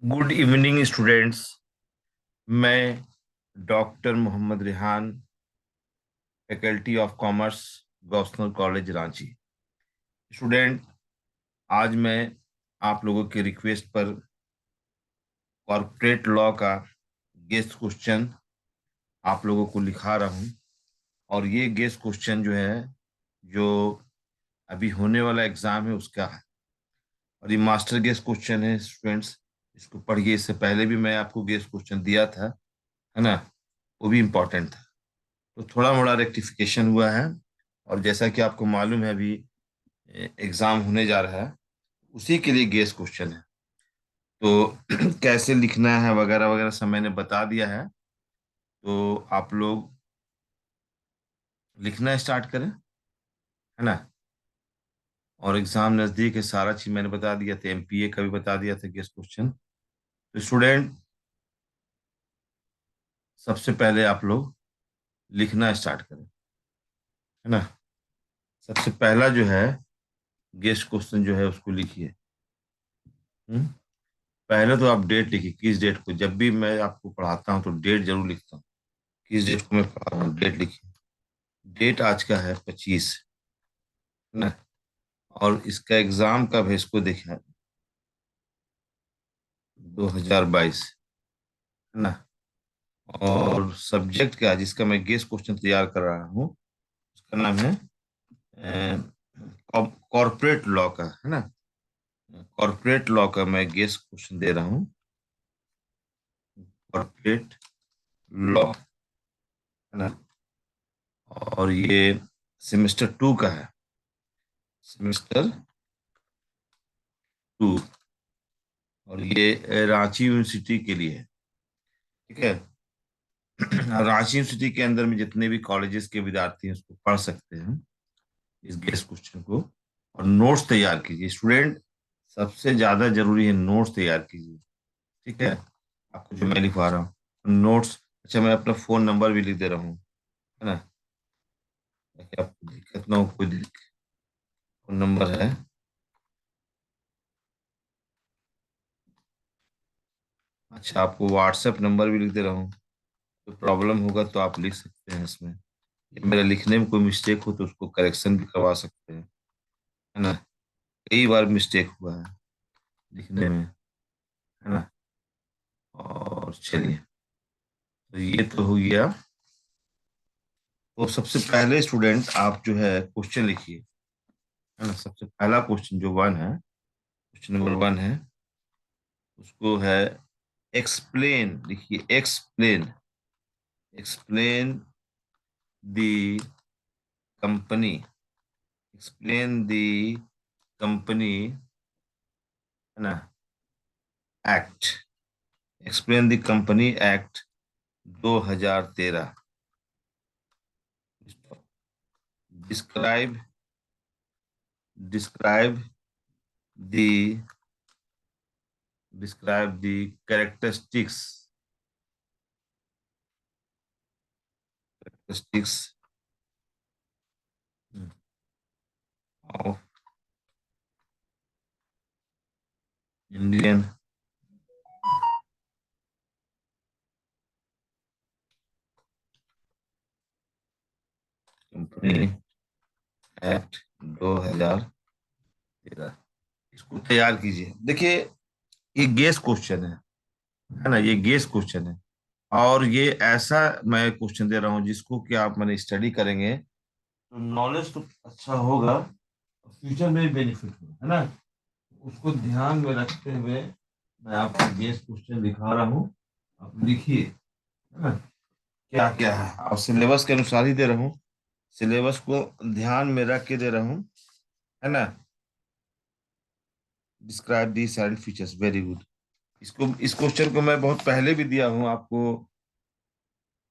Good evening students. मैं doctor Mohammad Rihan, faculty of commerce, government college Ranchi. Student, आज मैं आप लोगों के रिक्वेस्ट पर कॉर्पोरेट लॉ का गेस्ट क्वेश्चन आप लोगों को लिखा रहा हूँ। और ये गेस्ट क्वेश्चन जो है, जो अभी होने वाला एग्जाम है उसका है। और ये मास्टर गेस्ट क्वेश्चन है स्टूडेंट्स। इसको पढ़िए। इससे पहले भी मैं आपको गेस्ट क्वेश्चन दिया था, है ना? वो भी इम्पोर्टेंट था। तो थोड़ा मोड़ा रेक्टिफिकेशन हुआ है। और जैसा कि आपको मालूम है, अभी एग्जाम होने जा रहा है, उसी के लिए गेस क्वेश्चन है। तो कैसे लिखना है वगैरह वगैरह सब मैंने बता दिया है। तो आप लोग लिखना स्टार्ट करें, है ना? और एग्जाम नजदीक है, सारा चीज मैंने बता दिया था, एमपीए का भी बता दिया था गेस क्वेश्चन। तो स्टूडेंट, सबसे पहले आप लोग लिखना स्टार्ट करें, है ना? सबसे पहला जो है गेस क्वेश्चन जो है उसको लिखिए। हम्म? पहले तो आप डेट लिखिए, किस डेट को। जब भी मैं आपको पढ़ाता हूँ तो डेट जरूर लिखता हूँ। किस डेट को मैं पढ़ा रहा हूँ, डेट लिखिए। डेट आज का है 25, है ना? और इसका एग्जाम कब है इसको देखिए, 2022, है ना? और सब्जेक्ट क्या है जिसका मैं गेस क्वेश्चन तैयार कर रहा हूँ, उसका नाम है कॉर्पोरेट लॉ का, है ना? कॉर्पोरेट लॉ का मैं गेस क्वेश्चन दे रहा हूँ। कॉर्पोरेट लॉ, है ना? और ये सेमेस्टर 2 का है। सेमेस्टर 2। और ये रांची यूनिवर्सिटी के लिए है। ठीक है। रांची यूनिवर्सिटी के अंदर में जितने भी कॉलेजेस के विद्यार्थी हैं उसको पढ़ सकते हैं इस गेस क्वेश्चन को। और नोट्स तैयार कीजिए स्टूडेंट। सबसे ज्यादा जरूरी है नोट्स तैयार कीजिए। ठीक है। आपको जो मैं लिखवा रहा हूँ नोट्स। अच्छा, मैं अपना फोन नंबर भी लिख दे रहा हूँ, है ना? ताकि आपको दिक्कत ना हो, कोई फोन नंबर है। अच्छा, आपको व्हाट्सएप नंबर भी लिख दे रहा हूँ। तो प्रॉब्लम होगा तो आप लिख सकते हैं इसमें। या मेरा लिखने में कोई मिस्टेक हो तो उसको करेक्शन भी करवा सकते हैं, है ना? कई बार मिस्टेक हुआ है लिखने में, है ना? और चलिए, तो ये तो हो गया। तो सबसे पहले स्टूडेंट आप जो है क्वेश्चन लिखिए, है ना? सबसे पहला क्वेश्चन जो वन है, क्वेश्चन नंबर वन है, उसको है एक्सप्लेन। लिखिए explain. Explain the company. Explain the company, है ना? Act. Explain the company act 2013। Describe describe the describe the characteristics characteristics of Indian company act 2013। इसको तैयार कीजिए। देखिए, ये गेस क्वेश्चन है ना? ये गेस क्वेश्चन है। और ये ऐसा मैं क्वेश्चन दे रहा हूँ जिसको कि आप मैंने स्टडी करेंगे तो नॉलेज तो अच्छा होगा, फ्यूचर में भी बेनिफिट होगा, है ना? उसको ध्यान में रखते हुए मैं आपको गेस क्वेश्चन दिखा रहा हूँ। आप लिखिए, है ना? क्या क्या है, और सिलेबस के अनुसार ही दे रहा हूँ। सिलेबस को ध्यान में रख के दे रहा हूँ, है ना? Describe the side features, very good. इसको, इस क्वेश्चन को मैं बहुत पहले भी दिया हूँ आपको।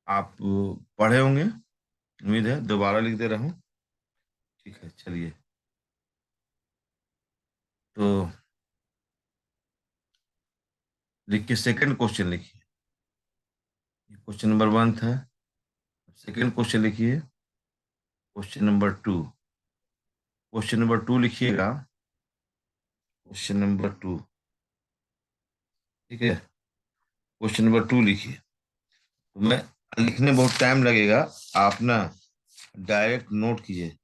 आप पढ़े होंगे, उम्मीद है। दोबारा लिख दे रहा हूँ। ठीक है, चलिए। तो लिखिए, सेकंड क्वेश्चन लिखिए। ये क्वेश्चन नंबर वन था। सेकंड क्वेश्चन लिखिए, question number two. Question number two लिखिएगा। क्वेश्चन नंबर टू, ठीक है, क्वेश्चन नंबर 2 लिखिए। तो मैं लिखने बहुत टाइम लगेगा, आप ना डायरेक्ट नोट कीजिए।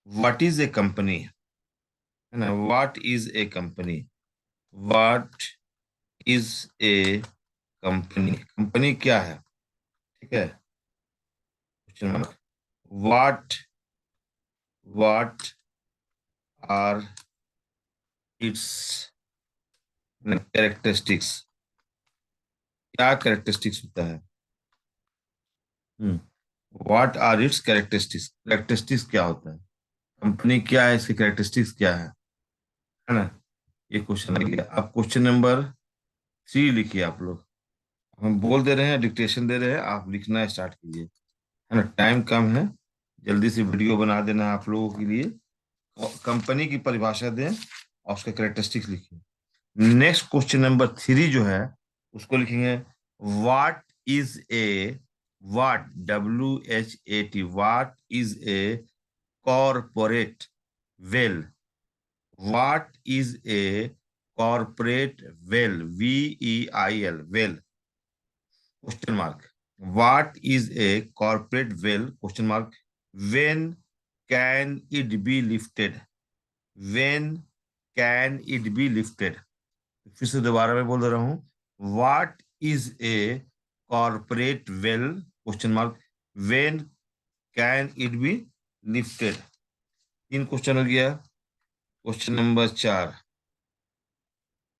व्हाट इज ए कंपनी, है ना, what is a company, what is a company, company क्या है। ठीक है, question mark. What what are its characteristics, क्या कैरेक्टरिस्टिक्स होता है। What are its characteristics, characteristics क्या होता है, कंपनी क्या है, इसकी कैरेक्टरिस्टिक्स क्या है ना। ये क्वेश्चन आ गया। अब क्वेश्चन नंबर 3 लिखिए आप लोग। हम बोल दे रहे हैं, डिक्टेशन दे रहे हैं, आप लिखना स्टार्ट कीजिए, है ना, टाइम कम है, जल्दी से वीडियो बना देना आप लोगों के लिए। कंपनी की परिभाषा दें और उसका कैरेक्टरिस्टिक्स लिखिए। नेक्स्ट क्वेश्चन नंबर 3 जो है उसको लिखेंगे, what is A, what, WHAT, what is A corporate veil, what is A corporate veil, VEIL well, question mark. What is A corporate veil, question mark. When can it be lifted, when can it be lifted. फिर से दोबारा मैं बोल रहा हूं, what is A corporate veil, question mark, when can it be lifted. 3 question हो गया। Question number 4,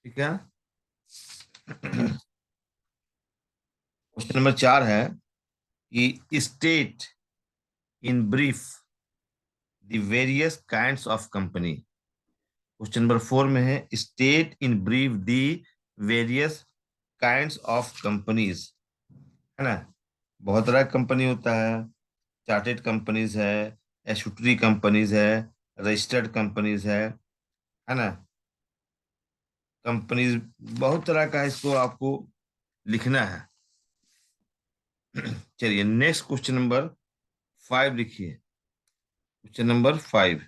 ठीक है। क्वेश्चन नंबर 4 है कि state in brief the various kinds of company. Question number 4 में है, state in brief the various kinds of companies, है ना। बहुत तरह का कंपनी होता है, चार्टेड कंपनीज है, एस्यूटरी कंपनीज है, रजिस्टर्ड कंपनीज है ना, कंपनीज बहुत तरह का है, इसको आपको लिखना है। चलिए नेक्स्ट क्वेश्चन नंबर 5 लिखिए। क्वेश्चन नंबर 5,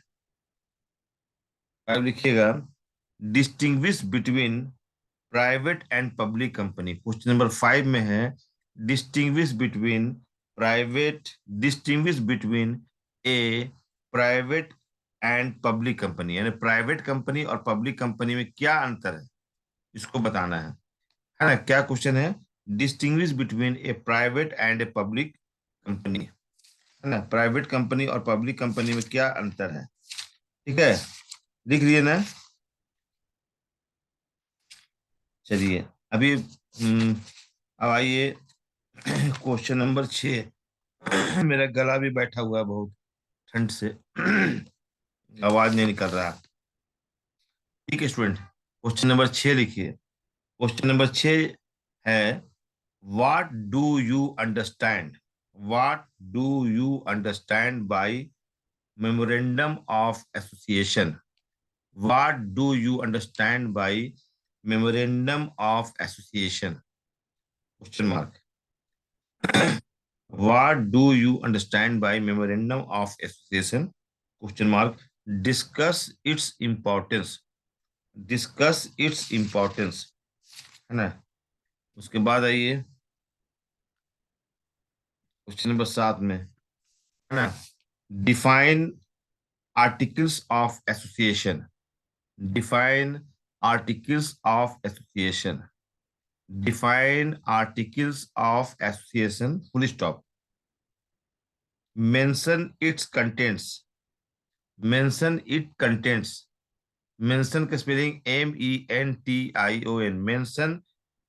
5 लिखिएगा, distinguish between private and public company. Question number 5 में है, distinguish between private, distinguish between A private and public company, यानी प्राइवेट कंपनी और पब्लिक कंपनी में क्या अंतर है, इसको बताना है ना। क्या क्वेश्चन है, distinguish between A private and a public company, है ना, प्राइवेट कंपनी और पब्लिक कंपनी में क्या अंतर है। ठीक है, लिख लिए ना। चलिए अभी अब आइए क्वेश्चन नंबर 6। मेरा गला भी बैठा हुआ है बहुत, ठंड से आवाज नहीं निकल रहा। ठीक है स्टूडेंट, क्वेश्चन नंबर 6 लिखिए। क्वेश्चन नंबर 6 है, what do you understand, what do you understand by memorandum of association, what do you understand by memorandum of association, question mark. What do you understand by memorandum of association? Question mark. Discuss its importance. Discuss its importance. है ना। उसके बाद आइए question number 7 में, है ना, define articles of association, define articles of association, define articles of association, full stop. Mention its contents, mention it contents, mention का spelling MENTION, mention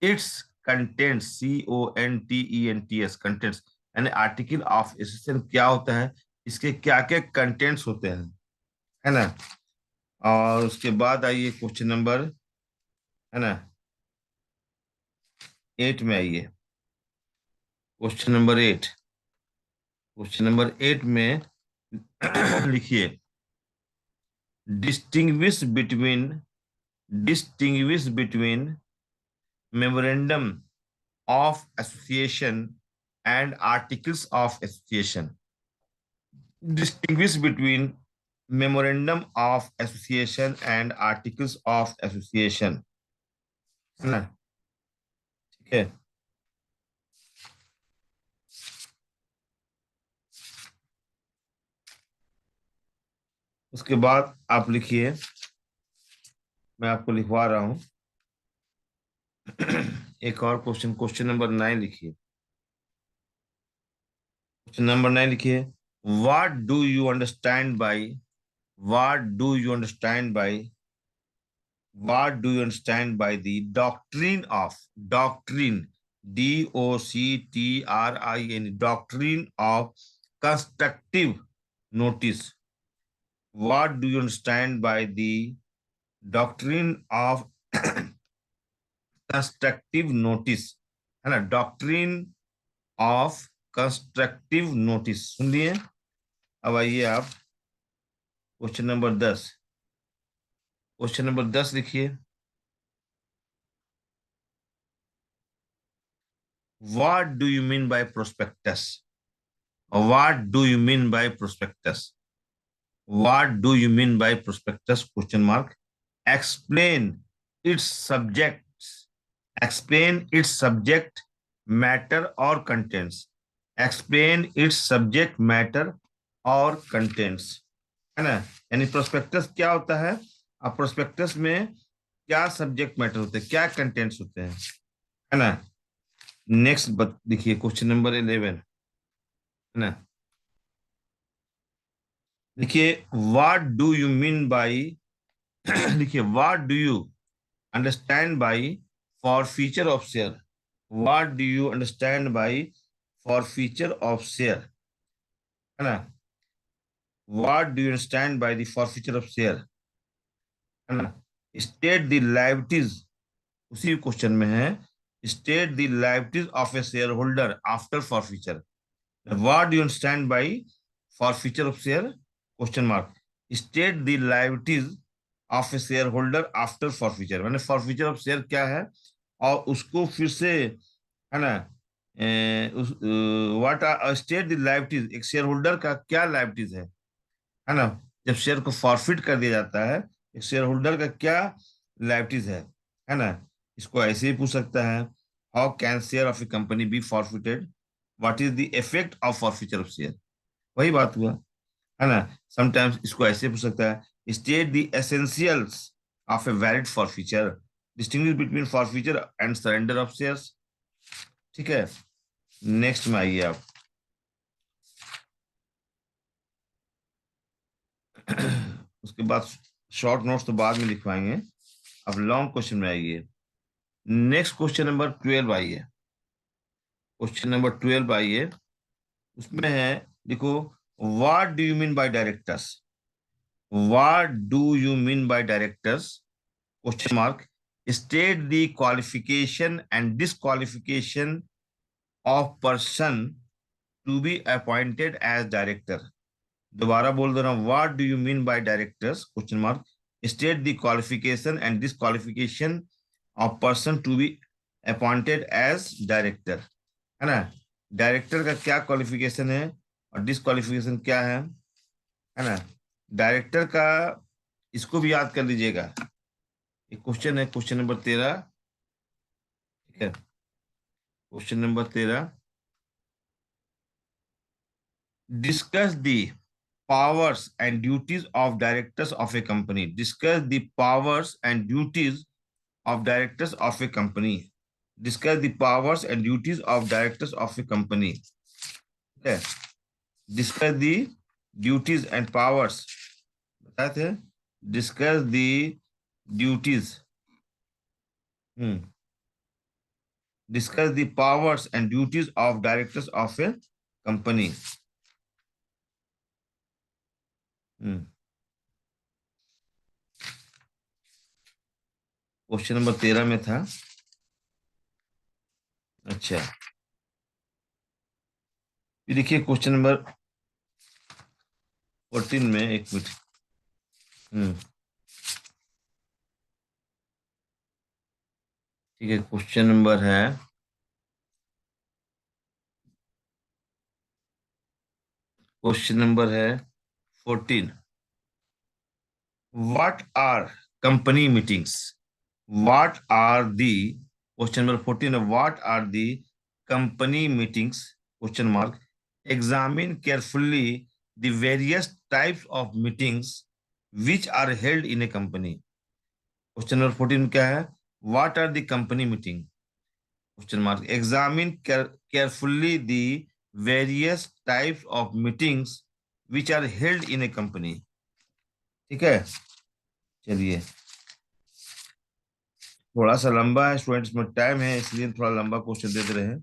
its contents, CONTENTS, contents, यानी आर्टिकल ऑफ एसोसिएशन क्या होता है, इसके क्या क्या contents होते हैं, है ना। और उसके बाद आइए क्वेश्चन नंबर, है ना, 8 में आइए। क्वेश्चन नंबर 8, क्वेश्चन नंबर 8 में लिखिए, distinguish between, distinguish between memorandum of association and articles of association, distinguish between memorandum of association and articles of association, है ना। ठीक है। उसके बाद आप लिखिए, मैं आपको लिखवा रहा हूं। एक और क्वेश्चन, क्वेश्चन नंबर 9 लिखिए। क्वेश्चन नंबर 9 लिखिए। What do you understand by, what do you understand by, what do you understand by the doctrine of, doctrine, DOCTRIN, doctrine of constructive notice? What do you understand by the doctrine of constructive notice? है ना, doctrine of constructive notice, सुन लिए। अब आइए आप question number 10, question number 10 लिखिए। What do you mean by prospectus? What do you mean by prospectus? What do you mean by prospectus? Question mark. Explain its subjects. Explain its subject matter or contents. Explain its subject matter और contents, है ना। यानी prospectus क्या होता है, अब prospectus में क्या सब्जेक्ट मैटर होते हैं, क्या कंटेंट्स होते हैं, है ना। नेक्स्ट देखिए क्वेश्चन नंबर 11, है ना। देखिए what do you mean by, देखिए what do you understand by forfeiture of share, what do you understand by forfeiture of share, है ना। What do you understand by the forfeiture of share, है ना। State the liabilities, उसी question में है, state the liabilities of a share holder after forfeiture. What do you understand by forfeiture of share, question mark, state the liabilities of a share holder after forfeiture, मैंने forfeiture of share क्या है और उसको फिर से, है ना, what are state the liabilities, एक शेयर होल्डर का क्या लायबिलिटीज है ना। जब शेयर को फॉरफिट कर दिया जाता है, एक शेयर होल्डर का क्या लायबिलिटीज है ना। इसको ऐसे ही पूछ सकता है, how can share of a company be forfeited, what is the effect of forfeiture of share, वही बात हुआ, है ना। समटाइम्स इसको ऐसे पूछ सकता है, state the essentials of a valid forfeiture, distinguish between forfeiture and surrender of shares. ठीक है, नेक्स्ट में आइए आप। उसके बाद शॉर्ट नोट्स तो बाद में लिखवाएंगे, अब लॉन्ग क्वेश्चन में आइए। नेक्स्ट क्वेश्चन नंबर 12 आइए, क्वेश्चन नंबर 12 आइए। उसमें है, देखो, what do you mean by directors, what do you mean by directors, question mark, state the qualification and disqualification of person to be appointed as director। दोबारा बोल दे रहा हूं, what do you mean by directors, question mark, state the qualification and disqualification of person to be appointed as director, है ना। Director का क्या qualification है और डिसक्वालिफिकेशन क्या है ना। डायरेक्टर का, इसको भी याद कर लीजिएगा, एक क्वेश्चन है, क्वेश्चन नंबर 13, ठीक है। Question number 13, discuss the powers and duties of directors of a company, discuss the powers and duties of directors of a company, discuss the powers and duties of directors of a company, okay? Discuss the duties and powers, बताए थे, discuss the duties, discuss the powers and duties of directors of a company। Question number 13 में था। अच्छा, ये देखिए question number 14 में, एक minute. ठीक है, क्वेश्चन नंबर है, क्वेश्चन नंबर है 14। What are company meetings, what are the question number 14 है, what are the company meetings, question mark, examine carefully the various types of meetings which are held in a company. Question number 14 क्या है, what are the company meeting, question mark, examine carefully the various types of meetings which are held in a company. ठीक है, चलिए, थोड़ा सा लंबा है students में टाइम है इसलिए थोड़ा लंबा क्वेश्चन दे दे रहे हैं।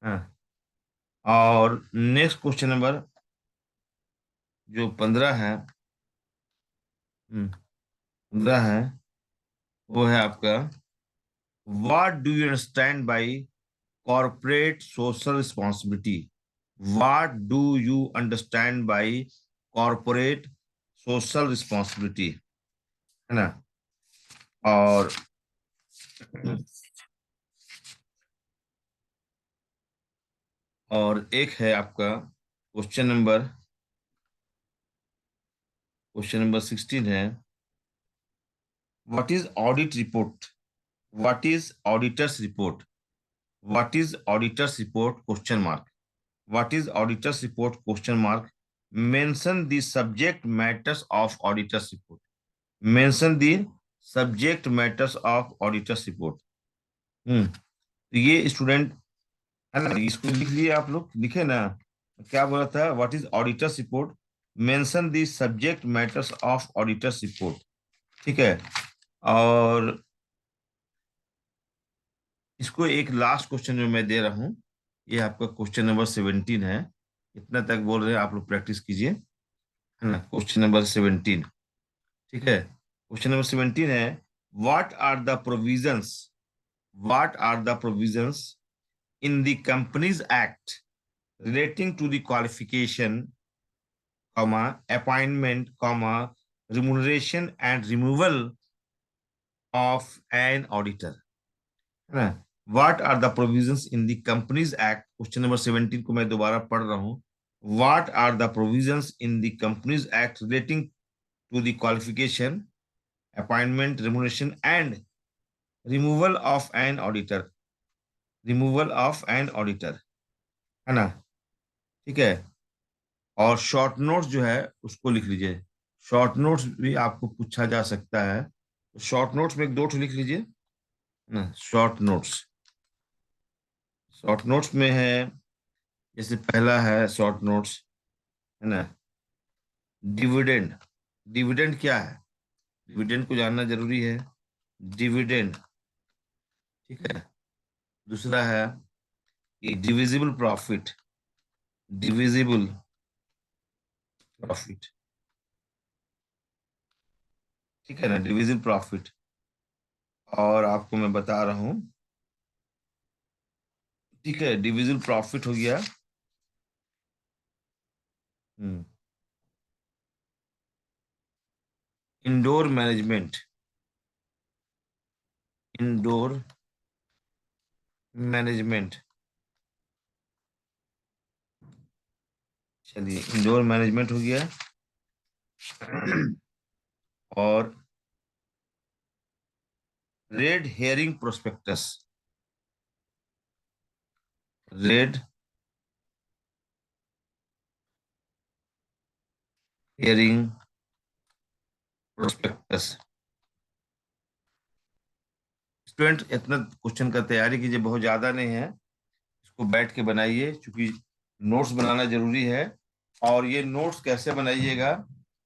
हाँ, और नेक्स्ट क्वेश्चन नंबर जो 15 है, 15 है, वो है आपका, what do you understand by corporate social responsibility. What do you understand by corporate social responsibility, है ना। और एक है आपका क्वेश्चन नंबर 16 है, what is audit report, what is auditors report, what is auditors report, question mark, what is auditors report, question mark, mention the subject matters of auditors report, mention the subject matters of auditors report. तो ये student है ना, इसको लिख लिए आप लोग, लिखे ना, क्या बोला था, what is auditors report, mention the subject matters of auditors report. ठीक है, और इसको एक लास्ट क्वेश्चन जो मैं दे रहा हूं, ये आपका क्वेश्चन नंबर 17 है, इतना तक बोल रहे हैं आप लोग, प्रैक्टिस कीजिए, है ना। क्वेश्चन नंबर 17, ठीक है, क्वेश्चन नंबर 17 है, what are the provisions, what are the provisions in the companies act relating to the qualification, comma, appointment, comma, remuneration and removal of an auditor, है ना। What are the provisions in the Companies Act, question number 17 को मैं दोबारा पढ़ रहा हूँ, What are the provisions in the Companies Act relating to the qualification, appointment, remuneration and removal of an auditor, removal of an auditor, है ना। ठीक है, और शॉर्ट नोट्स जो है उसको लिख लीजिए, शॉर्ट नोट्स भी आपको पूछा जा सकता है, तो शॉर्ट नोट्स में एक दो ठो लिख लीजिए ना। शॉर्ट नोट्स में है, जैसे पहला है शॉर्ट नोट्स, है ना, डिविडेंड, डिविडेंड क्या है, डिविडेंड को जानना जरूरी है, डिविडेंड। ठीक है, दूसरा है कि डिविजिबल प्रॉफिट, डिविजिबल प्रॉफिट, ठीक है ना, डिविजिबल प्रॉफिट। और आपको मैं बता रहा हूँ, ठीक है, डिविजिबल प्रॉफिट हो गया। हम्म, इंडोर मैनेजमेंट, इंडोर मैनेजमेंट, चलिए इंडोर मैनेजमेंट हो गया। और red hearing prospectus, red hearing prospectus. Student इतना क्वेश्चन का तैयारी कीजिए, बहुत ज्यादा नहीं है, इसको बैठ के बनाइए, क्योंकि नोट्स बनाना जरूरी है। और ये नोट्स कैसे बनाइएगा,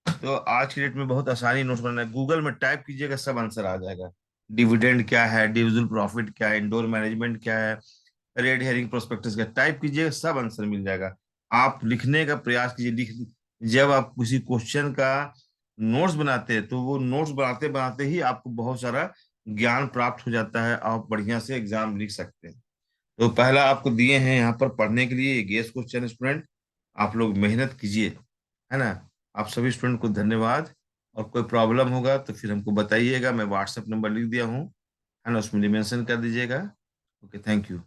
तो आज की डेट में बहुत आसानी नोट्स बनाना है, गूगल में टाइप कीजिएगा सब आंसर आ जाएगा। डिविडेंड क्या है, डिविजिबल प्रॉफिट क्या है, इंडोर मैनेजमेंट क्या है, रेड हेयरिंग प्रोस्पेक्टस का टाइप कीजिएगा, सब आंसर मिल जाएगा। आप लिखने का प्रयास कीजिए, जब आप किसी क्वेश्चन का नोट्स बनाते हैं तो वो नोट्स बनाते बनाते ही आपको बहुत सारा ज्ञान प्राप्त हो जाता है, आप बढ़िया से एग्जाम लिख सकते हैं। तो पहला आपको दिए हैं यहाँ पर पढ़ने के लिए गेस क्वेश्चन, स्टूडेंट आप लोग मेहनत कीजिए, है ना। आप सभी स्टूडेंट को धन्यवाद, और कोई प्रॉब्लम होगा तो फिर हमको बताइएगा, मैं व्हाट्सएप नंबर लिख दिया हूँ, है ना, उसमें मेंशन कर दीजिएगा। Okay, thank you.